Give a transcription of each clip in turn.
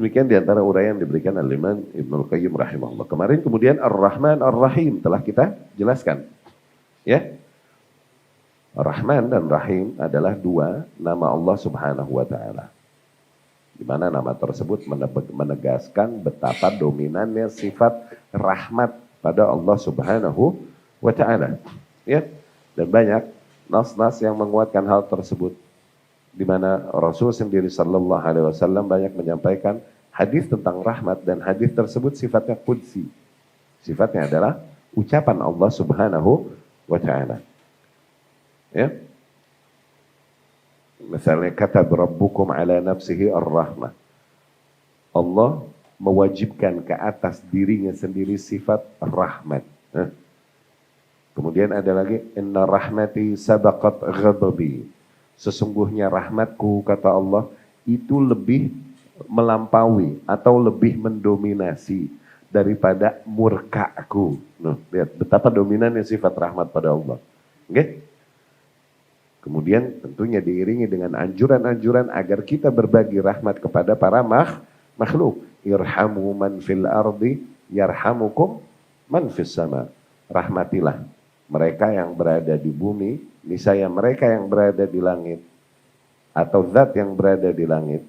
Demikian diantara uraian yang diberikan Al-Imam Ibnul Qayyim rahimahullah. Kemarin kemudian Ar-Rahman Ar-Rahim telah kita jelaskan. Ya, Rahman dan Rahim adalah dua nama Allah Subhanahu wa taala. Di mana nama tersebut menegaskan betapa dominannya sifat rahmat pada Allah Subhanahu wa taala. Ya. Dan banyak nas-nas yang menguatkan hal tersebut. Di mana Rasul sendiri sallallahu alaihi wasallam banyak menyampaikan hadis tentang rahmat, dan hadis tersebut sifatnya qudsi. Sifatnya adalah ucapan Allah Subhanahu wa taala. Ya. Misalnya kata Rabbukum ala nafsihi ar-rahmah. Allah mewajibkan ke atas dirinya sendiri sifat rahmat. Kemudian ada lagi inna rahmati sabaqat ghadabi. Sesungguhnya rahmatku, kata Allah, itu lebih melampaui atau lebih mendominasi daripada murkaku. Nah, lihat betapa dominannya sifat rahmat pada Allah. Oke? Kemudian tentunya diiringi dengan anjuran-anjuran agar kita berbagi rahmat kepada para makhluk. Irhamu man fil ardi yarhamukum man fis sama. Rahmatilah mereka yang berada di bumi, niscaya mereka yang berada di langit atau zat yang berada di langit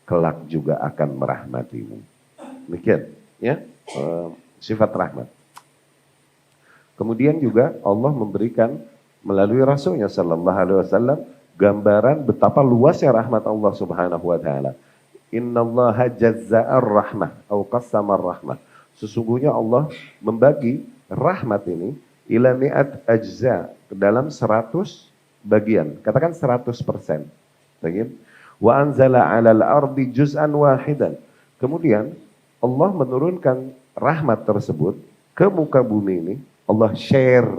kelak juga akan merahmatimu. Demikian, ya, sifat rahmat. Kemudian juga Allah memberikan melalui Rasulnya sallallahu alaihi wasallam gambaran betapa luasnya rahmat Allah Subhanahu wa taala. Innallaha jazza'ar rahmah atau qassamar rahmah. Sesungguhnya Allah membagi rahmat ini ila mi'at ajza, ke dalam 100 bagian. Katakan 100%. Bagian. Wa anzala 'alal ardi juz'an wahidan. Kemudian Allah menurunkan rahmat tersebut ke muka bumi ini. Allah share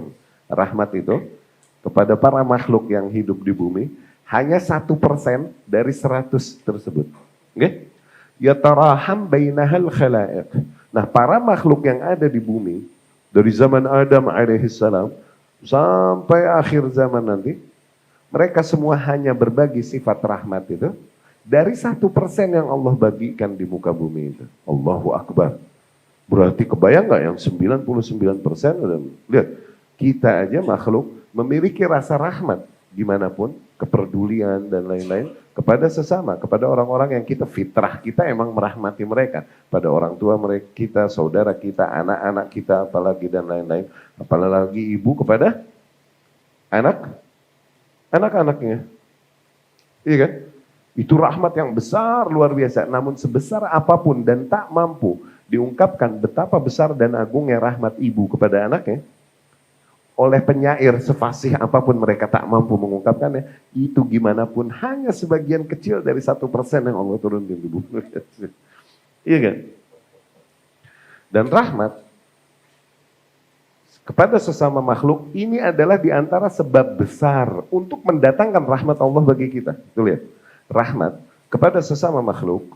rahmat itu kepada para makhluk yang hidup di bumi. Hanya 1% dari 100 tersebut. Okay? Yataraham bainahal khalaiq. Nah, para makhluk yang ada di bumi dari zaman Adam alaihissalam sampai akhir zaman nanti, mereka semua hanya berbagi sifat rahmat itu dari 1% yang Allah bagikan di muka bumi itu. Allahu Akbar. Berarti kebayang nggak yang 99%? Lihat, kita aja makhluk memiliki rasa rahmat dimanapun, kepedulian dan lain-lain kepada sesama, kepada orang-orang yang kita fitrah kita emang merahmati mereka, pada orang tua mereka, kita, saudara kita, anak-anak kita, apalagi dan lain-lain, apalagi ibu kepada anak-anaknya, iya kan? Itu rahmat yang besar luar biasa. Namun sebesar apapun dan tak mampu diungkapkan betapa besar dan agungnya rahmat ibu kepada anaknya, oleh penyair sefasih apapun mereka tak mampu mengungkapkannya, itu gimana pun hanya sebagian kecil dari 1% yang Allah turunkan di bumi. Iya kan? Dan rahmat kepada sesama makhluk ini adalah diantara sebab besar untuk mendatangkan rahmat Allah bagi kita. Tuh lihat, rahmat kepada sesama makhluk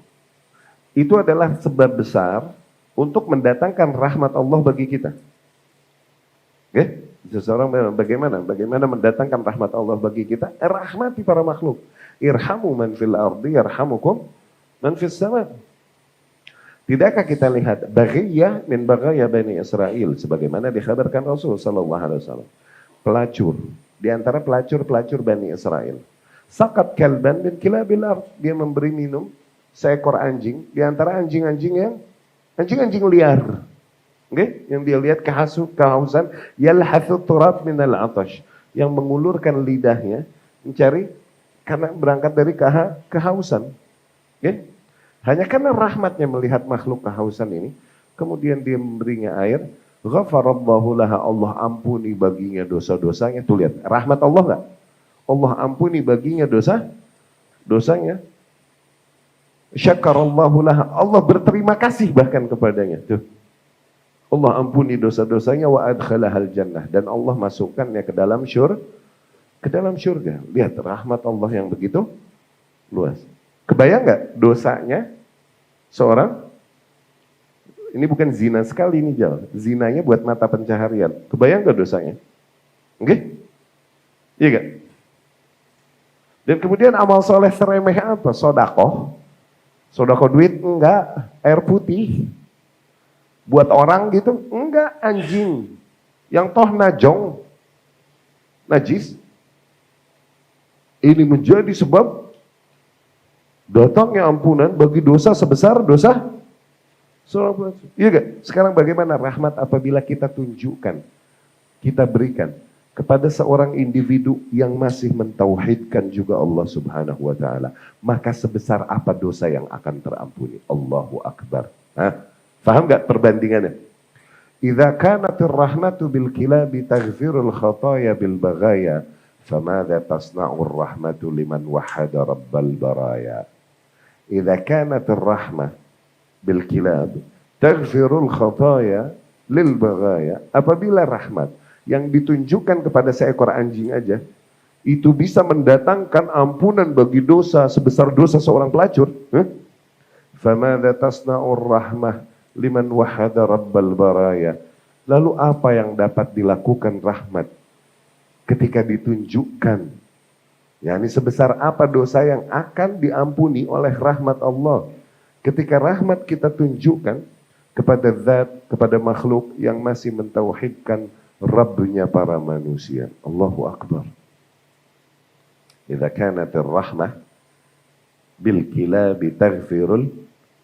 itu adalah sebab besar untuk mendatangkan rahmat Allah bagi kita. Oke? Seseorang bagaimana mendatangkan rahmat Allah bagi kita? Rahmati para makhluk. Irhamu man fil ardi yarhamukum man fis sama. Tidakkah kita lihat baghiyah min baghaya Bani Israel sebagaimana dikhabarkan Rasul sallallahu alaihi wasallam. Pelacur, di antara pelacur Bani Israel. Sakat kalban min kilabil ard, dia memberi minum seekor anjing di antara anjing-anjing liar. Okay? Yang dia lihat kehausan, yalhathu turab minal atash, yang mengulurkan lidahnya mencari karena berangkat dari kehausan. Okay? Hanya karena rahmatnya melihat makhluk kehausan ini, kemudian dia memberinya air, ghafarallahu laha, Allah ampuni baginya dosa-dosanya. Tuh lihat, rahmat Allah enggak? Allah ampuni baginya dosanya. Syakarallahu laha, Allah berterima kasih bahkan kepadanya. Tuh. Allah ampuni dosa-dosanya wa adkhalahal jannah, dan Allah masukkannya ke dalam surga. Lihat rahmat Allah yang begitu luas. Kebayang nggak dosanya seorang? Ini bukan zina sekali ini, Jal. Zinanya buat mata pencaharian. Kebayang nggak dosanya? Oke? Iya gak? Dan kemudian amal soleh seremeh apa? Sodakoh. Sodako duit enggak, air putih. Buat orang gitu enggak, anjing. Yang toh najong, najis. Ini menjadi sebab datangnya ampunan bagi dosa sebesar dosa seorang pelacur. Iya gak? Sekarang bagaimana rahmat apabila kita tunjukkan, kita berikan kepada seorang individu yang masih mentauhidkan juga Allah Subhanahu wa taala, maka sebesar apa dosa yang akan terampuni? Allahu Akbar. Hah? Faham gak perbandingannya? Idza kanatir rahmatu bil kilabi taghfirul khataya bil baghaya, famadza tasna'ur rahmatu liman wahada rabbal baraya. Idza kanatir rahmah bil kilab taghfirul khataya lil baghaya, apabila rahmat yang ditunjukkan kepada seekor anjing aja itu bisa mendatangkan ampunan bagi dosa sebesar dosa seorang pelacur, famadza tasna'ur rahmah liman wahada rabbal baraya. Lalu apa yang dapat dilakukan rahmat ketika ditunjukkan, yakni sebesar apa dosa yang akan diampuni oleh rahmat Allah ketika rahmat kita tunjukkan kepada zat, kepada makhluk yang masih mentauhidkan Rabbnya para manusia. Allahu Akbar. Idza kanatir rahmah bil kilabi taghfirul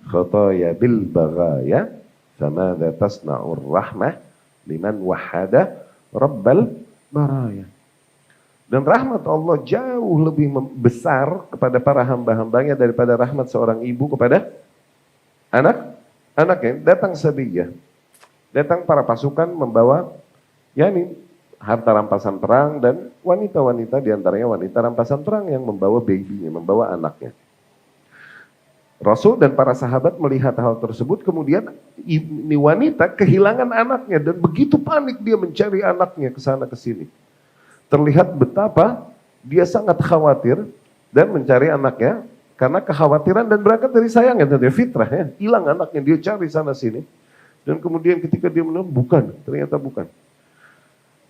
khataya bil baghaya, famadza tasna'ur rahmah liman wahada rabbal baraya. Dan rahmat Allah jauh lebih besar kepada para hamba-hambanya daripada rahmat seorang ibu kepada anaknya. Datang Sabiyah, datang para pasukan membawa yakni harta rampasan perang, dan wanita-wanita diantaranya wanita rampasan perang yang membawa babynya, membawa anaknya. Rasul dan para sahabat melihat hal tersebut, kemudian ini wanita kehilangan anaknya dan begitu panik dia mencari anaknya ke sana ke sini. Terlihat betapa dia sangat khawatir dan mencari anaknya karena kekhawatiran dan berangkat dari sayangnya, dari fitrah ya. Hilang anaknya, dia cari sana sini. Dan kemudian ketika dia menemukan, bukan, ternyata bukan.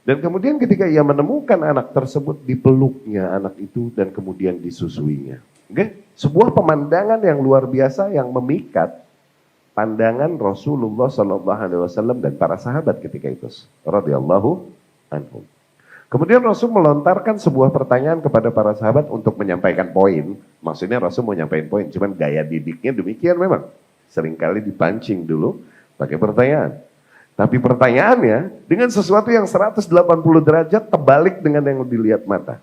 Dan kemudian ketika ia menemukan anak tersebut, dipeluknya anak itu dan kemudian disusuinya. Oke? Sebuah pemandangan yang luar biasa yang memikat pandangan Rasulullah SAW dan para sahabat ketika itu. Radhiyallahu anhum. Kemudian Rasul melontarkan sebuah pertanyaan kepada para sahabat untuk menyampaikan poin. Maksudnya Rasul mau nyampaikan poin, cuman gaya didiknya demikian memang. Seringkali dipancing dulu pakai pertanyaan. Tapi pertanyaannya dengan sesuatu yang 180 derajat terbalik dengan yang dilihat mata.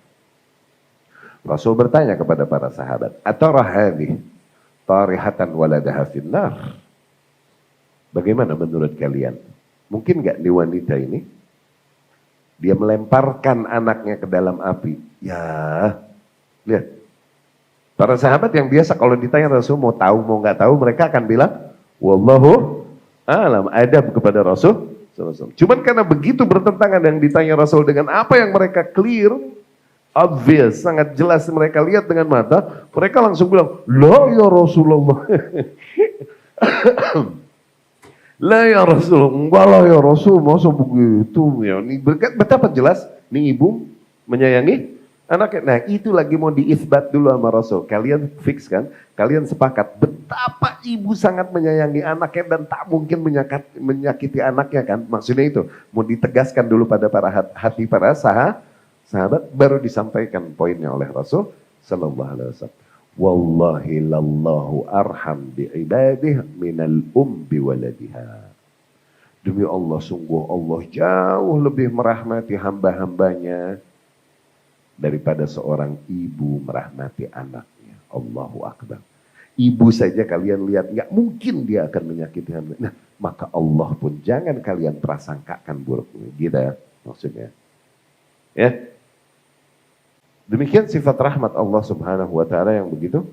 Rasul bertanya kepada para sahabat, "Atara hadhihi tarihatan waladaha finnar?" Bagaimana menurut kalian? Mungkin nggak di wanita ini dia melemparkan anaknya ke dalam api? Ya, lihat. Para sahabat yang biasa kalau ditanya Rasul mau tahu mau nggak tahu, mereka akan bilang, "Wallahu alam," adab kepada Rasul. Cuman karena begitu bertentangan yang ditanya Rasul dengan apa yang mereka clear, obvious, sangat jelas mereka lihat dengan mata, mereka langsung bilang, "La ya Rasulullah." "La ya Rasul," "enggak lah ya Rasul, masa begitu?" Ya, ini betapa jelas nih ibu menyayangi anaknya. Nah, itu lagi mau diisbat dulu sama Rasul. Kalian fix kan? Kalian sepakat betapa ibu sangat menyayangi anaknya dan tak mungkin menyakiti anaknya kan? Maksudnya itu mau ditegaskan dulu pada para hati para sahabat, baru disampaikan poinnya oleh Rasul sallallahu alaihi wasallam. Wallahi lallahu arham bi ibadihi minal bi waladiha. Demi Allah, sungguh Allah jauh lebih merahmati hamba-hambanya daripada seorang ibu merahmati anaknya. Allahu Akbar. Ibu saja kalian lihat, nggak mungkin dia akan menyakiti hamba. Nah, maka Allah pun jangan kalian prasangkakan buruk. Gitu ya, maksudnya. Ya. Demikian sifat rahmat Allah Subhanahu wa taala yang begitu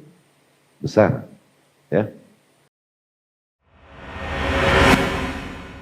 besar. Ya.